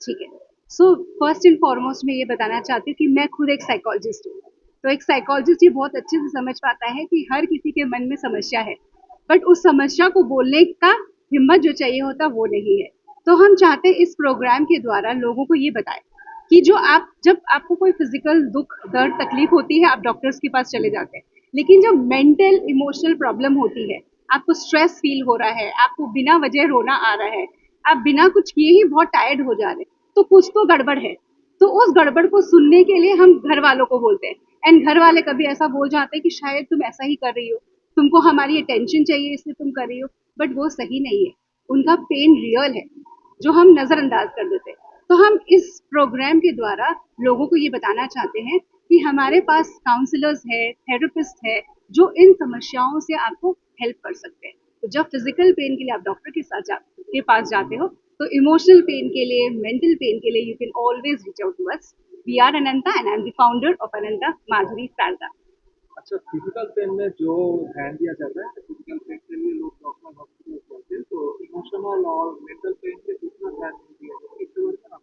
ठीक है। So first and foremost मैं ये बताना चाहती हूँ कि मैं खुद एक साइकोलॉजिस्ट हूँ। तो एक साइकोलॉजिस्ट ये बहुत अच्छे से समझ पाता है कि हर किसी के मन में समस्या है, बट उस समस्या को बोलने का हिम्मत जो चाहिए होता वो नहीं है। तो हम चाहते हैं इस प्रोग्राम के द्वारा लोगों को ये बताएं कि जब आपको कोई फिजिकल दुख दर्द तकलीफ होती है आप डॉक्टर्स के पास चले जाते हैं, लेकिन जब मेंटल इमोशनल प्रॉब्लम होती है, आपको स्ट्रेस फील हो रहा है, आपको बिना वजह रोना आ रहा है, आप बिना कुछ किए ही बहुत टायर्ड हो जा रहे हैं, तो कुछ तो गड़बड़ है। तो उस गड़बड़ को सुनने के लिए हम घर वालों को बोलते हैं, एंड घर वाले कभी ऐसा बोल जाते हैं कि शायद तुम ऐसा ही कर रही हो, तुमको हमारी अटेंशन चाहिए इसलिए तुम कर रही हो, बट वो सही नहीं है। उनका पेन रियल है जो हम नजरअंदाज कर देते हैं। तो हम इस प्रोग्राम के द्वारा लोगों को ये बताना चाहते हैं कि हमारे पास काउंसलर्स है, थेरेपिस्ट है, जो इन समस्याओं से आपको हेल्प कर सकते हैं। तो जब फिजिकल पेन के लिए आप डॉक्टर के पास जाते हो, तो इमोशनल पेन के लिए, मेंटल पेन के लिए you can always reach out to us. We are Ananta and I am the founder of Ananta Madhuri Sharda. अच्छा, फिजिकल पेन में जो ध्यान दिया जाता है, फिजिकल पेन के लिए लोग डॉक्टर हॉस्पिटल जाते हैं, तो इमोशनल और मेंटल पेन पे उतना ध्यान नहीं दिया जाता, इसके बारे में आप।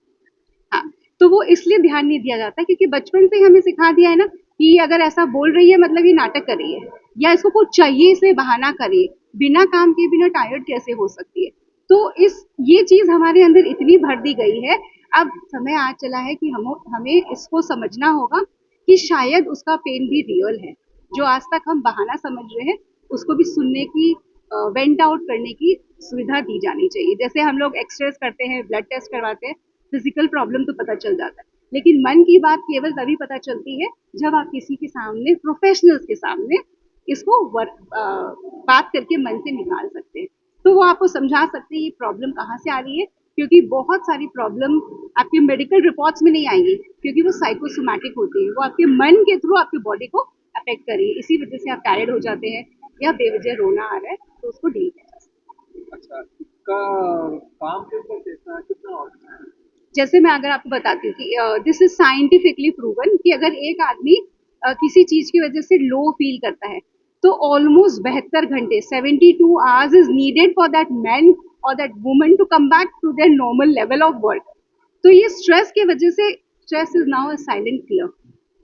हाँ, तो वो इसलिए ध्यान नहीं दिया जाता क्योंकि बचपन से ही हमें सिखा दिया है ना कि अगर ऐसा बोल रही है मतलब ये नाटक कर रही है, या इसको कुछ चाहिए इसलिए बहाना करे, बिना काम के बिना टायर्ड कैसे हो सकती है। तो इस ये चीज हमारे अंदर इतनी भर दी गई है। अब समय आ चला है कि हमें इसको समझना होगा कि शायद उसका पेन भी रियल है। जो आज तक हम बहाना समझ रहे हैं उसको भी सुनने की, वेंट आउट करने की सुविधा दी जानी चाहिए। जैसे हम लोग एक्सरेस करते हैं, ब्लड टेस्ट करवाते हैं, फिजिकल प्रॉब्लम तो पता चल जाता है, लेकिन मन की बात केवल तभी पता चलती है जब आप किसी के सामने, प्रोफेशनल्स के सामने इसको बात करके मन से निकाल सकते हैं। तो वो आपको समझा सकते हैं ये प्रॉब्लम कहाँ से आ रही है, क्योंकि बहुत सारी प्रॉब्लम आपके मेडिकल रिपोर्ट्स में नहीं आएंगी, क्योंकि वो साइकोसोमैटिक होती है, वो आपके मन के थ्रू आपके बॉडी को अफेक्ट कर रही है। इसी वजह से आप टायर्ड हो जाते हैं या बेवजह रोना आ रहा है, तो उसको डील किया जा सकता है। अच्छा, इसका काम के ऊपर कैसा कितना और जैसे मैं अगर आपको बताती हूँ कि दिस इज साइंटिफिकली प्रूवन कि अगर एक आदमी किसी चीज की वजह से लो फील करता है, तो ऑलमोस्ट 72 घंटे, 72 hours is needed for that man और that woman to come back to their normal level of work. तो ये स्ट्रेस की वजह से, stress is now a silent killer.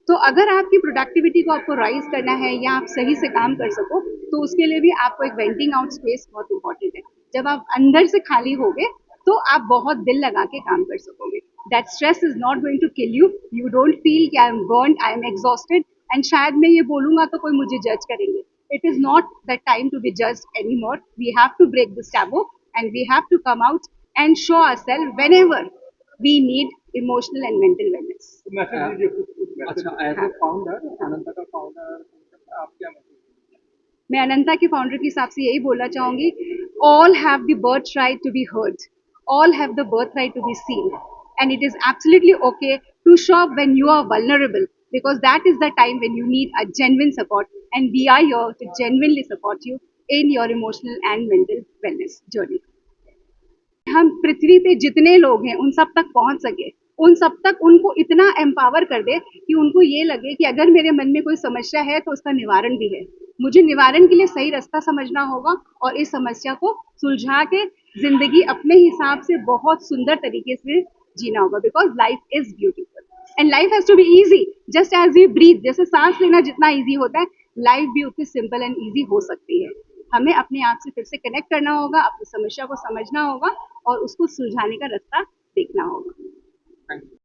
तो अगर आपकी प्रोडक्टिविटी को आपको राइज करना है या आप सही से काम कर सको, तो उसके लिए भी आपको एक वेंटिंग आउट स्पेस बहुत इंपॉर्टेंट है। जब आप अंदर से खाली होगे तो आप बहुत दिल लगा के काम कर सकोगे। That stress is not going to kill you, you don't feel कि I am burn, I am exhausted and शायद मैं ये बोलूंगा तो कोई मुझे जज करेंगे। It is not the time to be judged anymore. We have to break this taboo and we have to come out and show ourselves whenever we need emotional and mental wellness. Message दीजिए कुछ। अच्छा, as a founder, अनंता का founder, आप क्या message. मैं अनंता के founder के हिसाब से यही बोलना चाहूंगी, all have the birth right to be heard, all have the birth right to be seen, and it is absolutely okay to show up when you are vulnerable, because that is the time when you need a genuine support, and we are here to genuinely support you in your emotional and mental wellness journey. हम पृथ्वी पे जितने लोग हैं उन सब तक पहुंच सके, उन सब तक उनको इतना एम्पावर कर दे कि उनको ये लगे कि अगर मेरे मन में कोई समस्या है तो उसका निवारण भी है। मुझे निवारण के लिए सही रास्ता समझना होगा और इस समस्या को सुलझा के जिंदगी अपने हिसाब से बहुत सुंदर तरीके से जीना होगा, because life is beautiful and life has to be easy, just as we breathe. जैसे सांस लेना जितना इजी होता है, लाइफ भी उतनी सिंपल एंड इजी हो सकती है। हमें अपने आप से फिर से कनेक्ट करना होगा, अपनी समस्या को समझना होगा और उसको सुलझाने का रास्ता देखना होगा। Thank you.